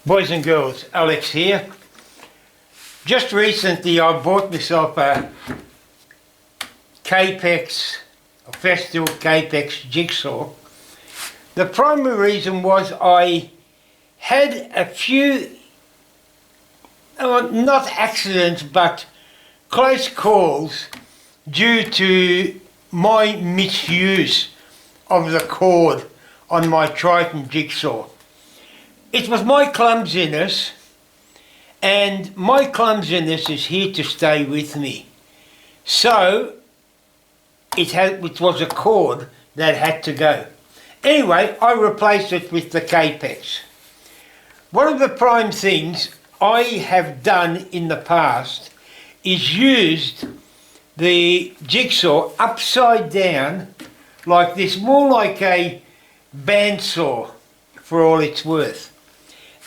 Boys and girls, Alex here. Just recently I bought myself a Carvex, a Festool Carvex jigsaw. The primary reason was I had a few, not accidents, but close calls due to my misuse of the cord on my Triton jigsaw. It was my clumsiness, and my clumsiness is here to stay with me. So it was a cord that had to go. Anyway, I replaced it with the Carvex. One of the prime things I have done in the past is used the jigsaw upside down like this, more like a bandsaw for all it's worth.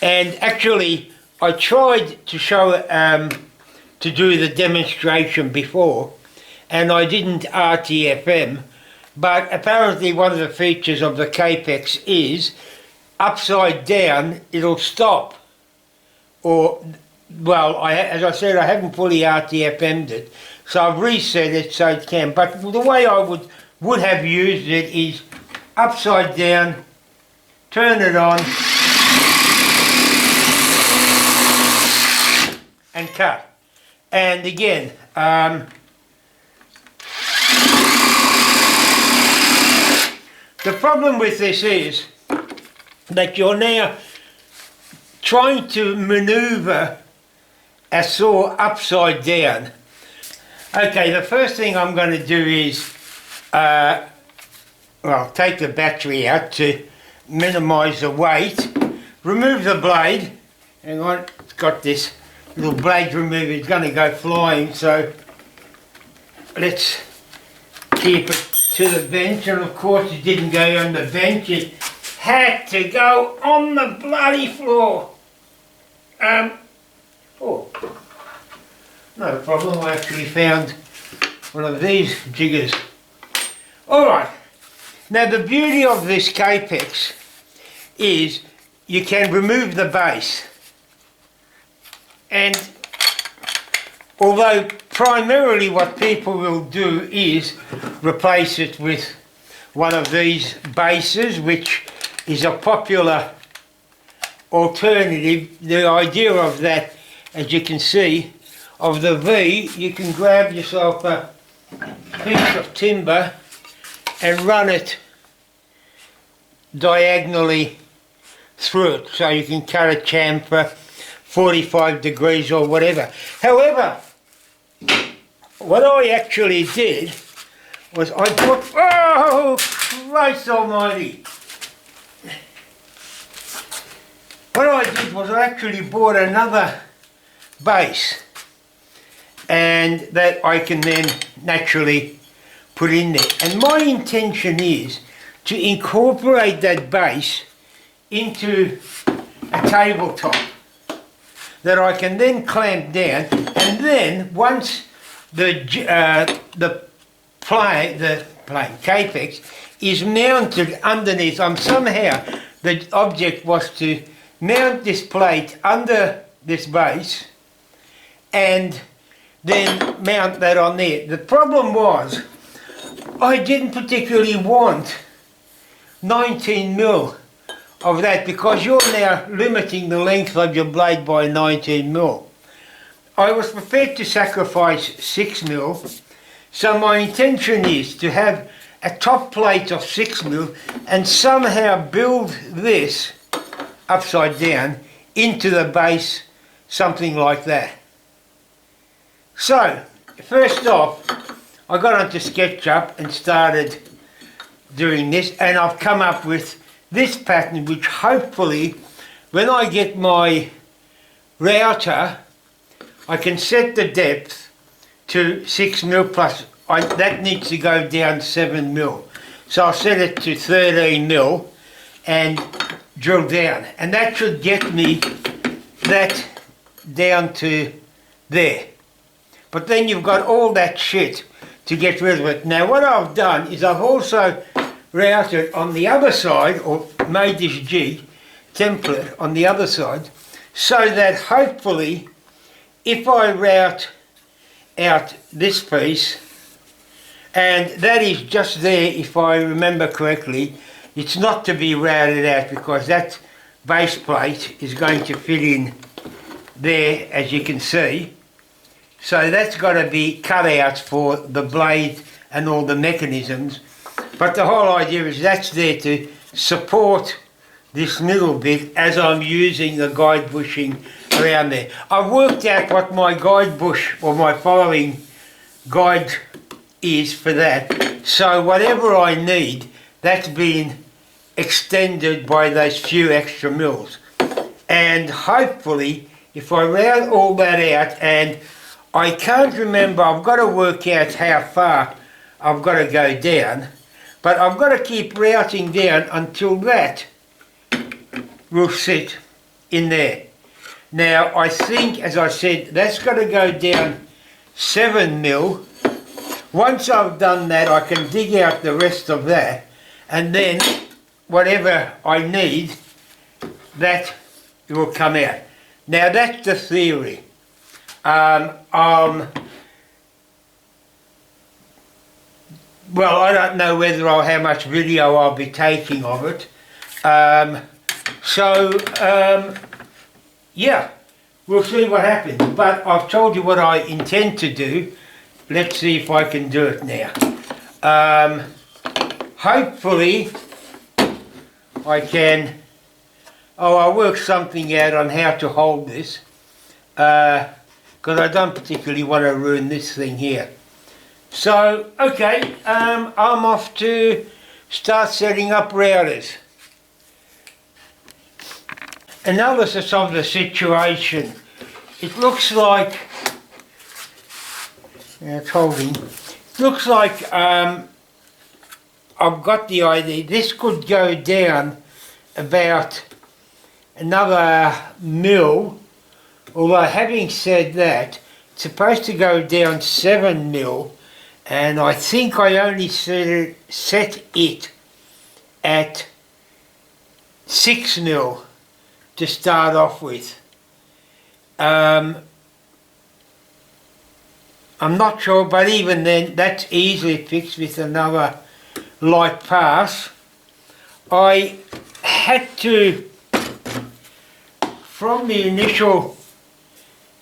And actually I tried to show to do the demonstration before, and I didn't RTFM, but apparently one of the features of the Carvex is upside down it'll stop, or well, as I said, I haven't fully RTFM'd it, so I've reset it so it can. But the way I would have used it is upside down, turn it on, and cut. And again, the problem with this is that you're now trying to maneuver a saw upside down. Okay, the first thing I'm going to do is take the battery out to minimise the weight, remove the blade. Hang on, it's got this little blade remover, it's going to go flying, so let's keep it to the bench. And of course it didn't go on the bench, it had to go on the bloody floor. No problem, I actually found one of these jiggers. Alright, now the beauty of this Carvex is you can remove the base, and although primarily what people will do is replace it with one of these bases, which is a popular alternative. The idea of that, as you can see, of the V, you can grab yourself a piece of timber and run it diagonally through it, so you can cut a chamfer 45 degrees or whatever. However, what I actually did was I bought, oh Christ almighty, what I did was I actually bought another base, and that I can then naturally put in there. And my intention is to incorporate that base into a tabletop that I can then clamp down, and then once the plane Carvex is mounted underneath, somehow the object was to mount this plate under this base and then mount that on there. The problem was I didn't particularly want 19mm of that, because you're now limiting the length of your blade by 19mm. I was prepared to sacrifice 6mm, so my intention is to have a top plate of 6mm and somehow build this upside down into the base, something like that. So, first off, I got onto SketchUp and started doing this, and I've come up with this pattern, which hopefully, when I get my router, I can set the depth to 6mm plus, that needs to go down 7mm. So I'll set it to 13mm and drill down, and that should get me that down to there. But then you've got all that shit to get rid of it. Now what I've done is I've also routed on the other side, or made this jig template on the other side, so that hopefully if I route out this piece, and that is just there if I remember correctly, it's not to be routed out because that base plate is going to fit in there, as you can see. So that's got to be cut out for the blade and all the mechanisms. But the whole idea is that's there to support this little bit as I'm using the guide bushing around there. I've worked out what my guide bush or my following guide is for that. So whatever I need, that's been extended by those few extra mils. And hopefully, if I route all that out, and I can't remember, I've got to work out how far I've got to go down, but I've got to keep routing down until that will sit in there. Now I think, as I said, that's got to go down 7 mil. Once I've done that, I can dig out the rest of that, and then whatever I need, that will come out. Now that's the theory. Well, I don't know whether how much video I'll be taking of it. Yeah, we'll see what happens. But I've told you what I intend to do. Let's see if I can do it now. Hopefully I can. I'll work something out on how to hold this, because I don't particularly want to ruin this thing here. So, okay, I'm off to start setting up routers. Analysis of the situation. It looks like, it's holding, it looks like I've got the idea. This could go down about another mil, although having said that, it's supposed to go down 7 mil, and I think I only set it at 6 mil to start off with. I'm not sure, but even then that's easily fixed with another light pass. I had to, from the initial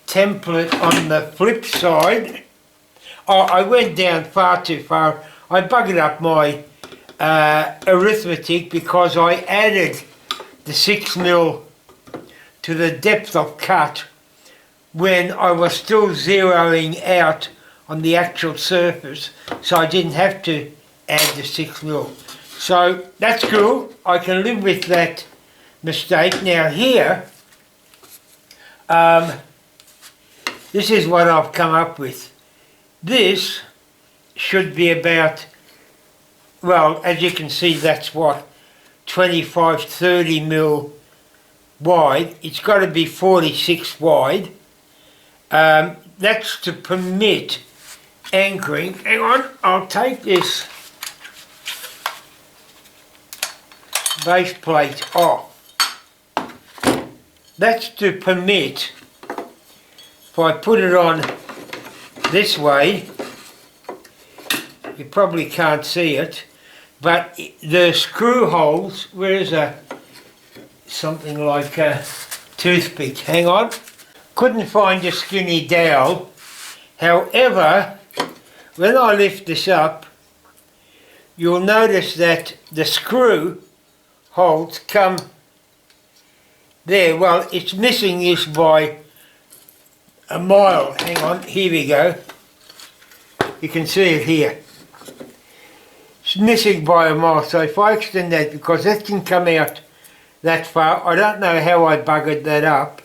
template on the flip side, I went down far too far. I buggered up my arithmetic because I added the 6 mil to the depth of cut when I was still zeroing out on the actual surface, so I didn't have to add the 6 mil. So that's cool. I can live with that mistake. Now here, this is what I've come up with. This should be about, well, as you can see, that's what, 25, 30 mil wide. It's got to be 46 wide. That's to permit anchoring. Hang on, I'll take this base plate off. That's to permit, if I put it on this way, you probably can't see it, but the screw holes, where's something like a toothpick, hang on, couldn't find a skinny dowel. However, when I lift this up, you'll notice that the screw holes come there. Well, it's missing this by a mile. Hang on, here we go. You can see it here. It's missing by a mile, so if I extend that, because that can come out that far, I don't know how I buggered that up,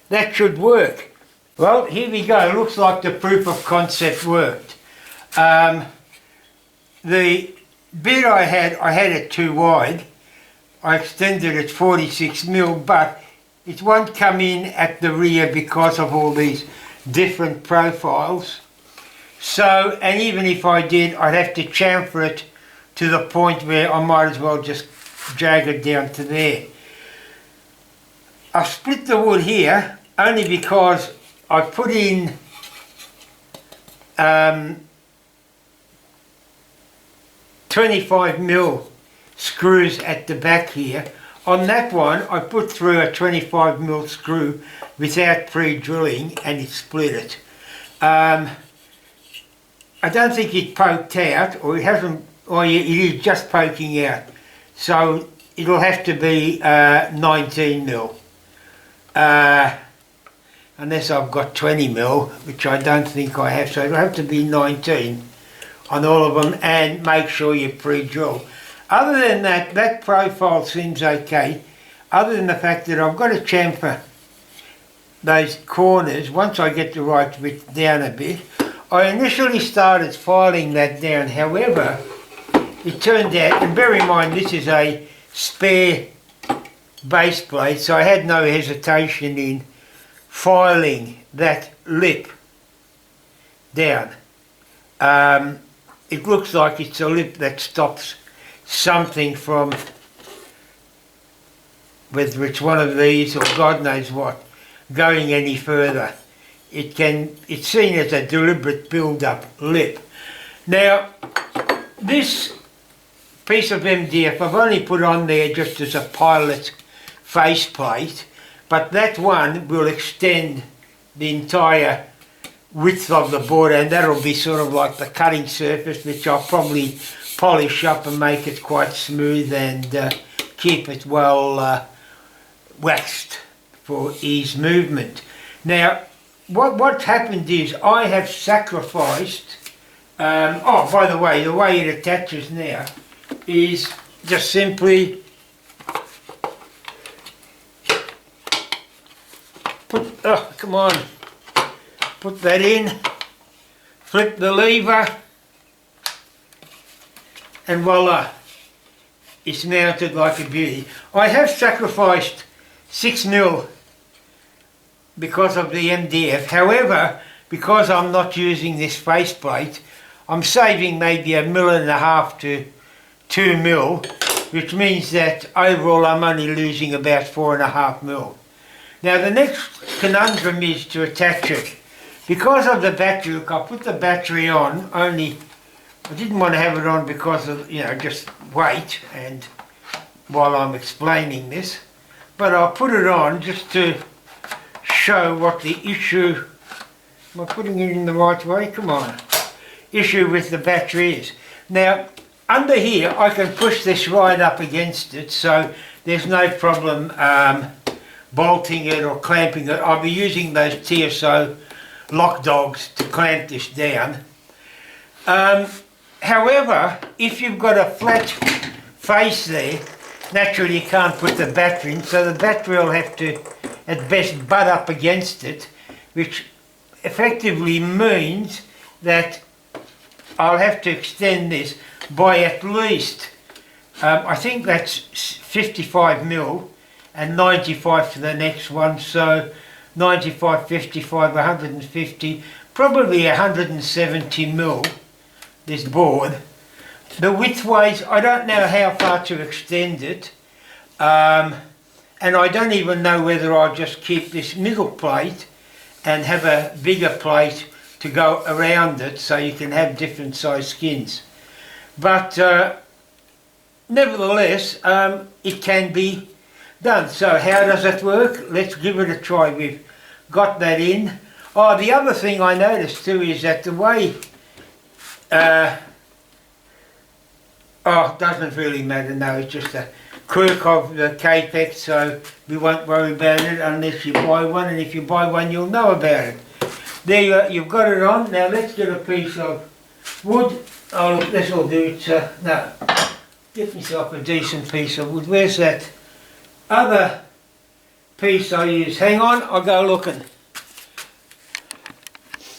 that should work. Well, here we go. Looks like the proof of concept worked. The bit I had it too wide. I extended it 46 mil, but it won't come in at the rear because of all these different profiles. So, and even if I did, I'd have to chamfer it to the point where I might as well just drag it down to there. I've split the wood here only because I put in 25mm screws at the back here. On that one I put through a 25mm screw without pre-drilling and it split it. I don't think it poked out, or it hasn't, or it is just poking out. So it'll have to be 19mm. Unless I've got 20mm, which I don't think I have, so it'll have to be 19 on all of them, and make sure you pre-drill. Other than that, that profile seems okay, other than the fact that I've got to chamfer those corners once I get the right width down a bit. I initially started filing that down, however, it turned out, and bear in mind this is a spare base plate, so I had no hesitation in filing that lip down. It looks like it's a lip that stops something from, whether it's one of these or God knows what, going any further. It's seen as a deliberate build-up lip. Now, this piece of MDF I've only put on there just as a pilot faceplate, but that one will extend the entire width of the board, and that'll be sort of like the cutting surface, which I'll probably polish up and make it quite smooth and keep it well waxed for ease movement. Now, what's happened is I have sacrificed, oh, by the way it attaches now is just simply put that in, flip the lever, and voila, it's mounted like a beauty. I have sacrificed 6mm because of the MDF. However, because I'm not using this faceplate, I'm saving maybe 1.5mm to 2mm, which means that overall I'm only losing about 4.5mm. Now the next conundrum is to attach it. Because of the battery, look, I put the battery on, only I didn't want to have it on because of, just weight and while I'm explaining this, but I'll put it on just to show what the issue, am I putting it in the right way? Come on. Issue with the battery is. Now, under here I can push this right up against it, so there's no problem bolting it or clamping it. I'll be using those TSO lock dogs to clamp this down. However, if you've got a flat face there, naturally you can't put the battery in, so the battery will have to at best butt up against it, which effectively means that I'll have to extend this by at least, I think that's 55mm and 95 for the next one, so 95, 55, 150, probably 170mm, this board. The width-wise, I don't know how far to extend it, and I don't even know whether I'll just keep this middle plate and have a bigger plate to go around it so you can have different size skins. But nevertheless, it can be done. So how does it work? Let's give it a try. We've got that in. Oh, the other thing I noticed too is that the way, it doesn't really matter, no, it's just a quirk of the Carvex, so we won't worry about it unless you buy one, and if you buy one you'll know about it. There you are, you've got it on. Now let's get a piece of wood. Oh look, this will do it. No, get myself a decent piece of wood. Where's that other piece I use? Hang on, I'll go looking.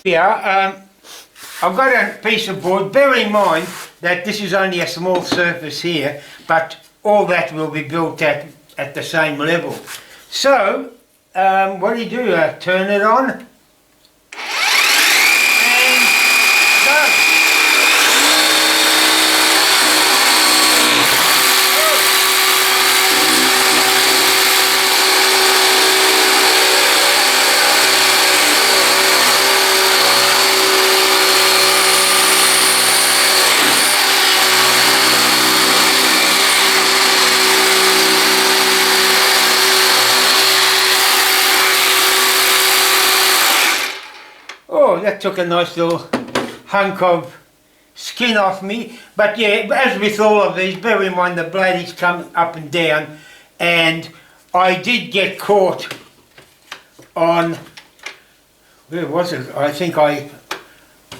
Yeah, I've got a piece of board. Bear in mind that this is only a small surface here, but all that will be built at the same level. So, what do? Turn it on and go. that took a nice little hunk of skin off me. But yeah, as with all of these, bear in mind the blade is coming up and down, and I did get caught on, where was it? I think I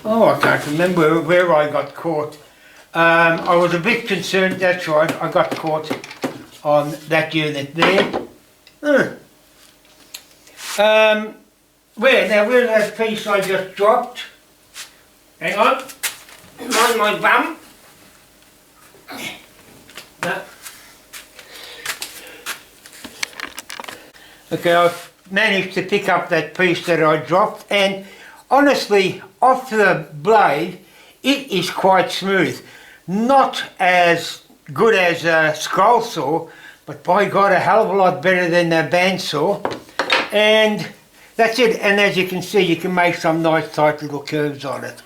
can't remember where I got caught. I was a bit concerned, that's right, I got caught on that unit there. Where's that piece I just dropped? Hang on, mind my bum. No. Okay, I've managed to pick up that piece that I dropped, and honestly, off the blade, it is quite smooth. Not as good as a scroll saw, but by God, a hell of a lot better than a bandsaw. And that's it, and as you can see, you can make some nice tight little curves on it.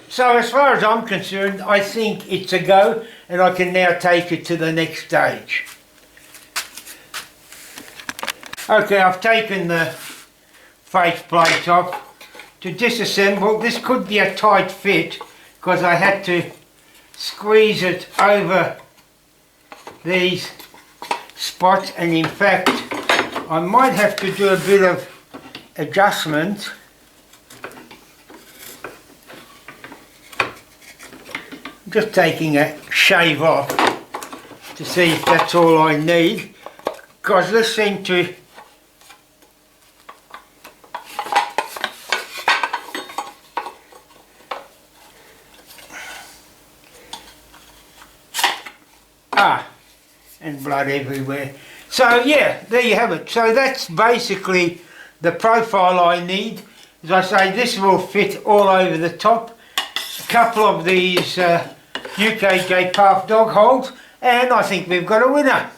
So as far as I'm concerned, I think it's a go, and I can now take it to the next stage. Okay, I've taken the face plate off. To disassemble, this could be a tight fit because I had to squeeze it over these spots, and in fact I might have to do a bit of adjustment. I'm just taking a shave off to see if that's all I need, because this seemed to and blood everywhere. So yeah, there you have it. So that's basically the profile I need. As I say, this will fit all over the top. A couple of these UKJ Path dog holes, and I think we've got a winner.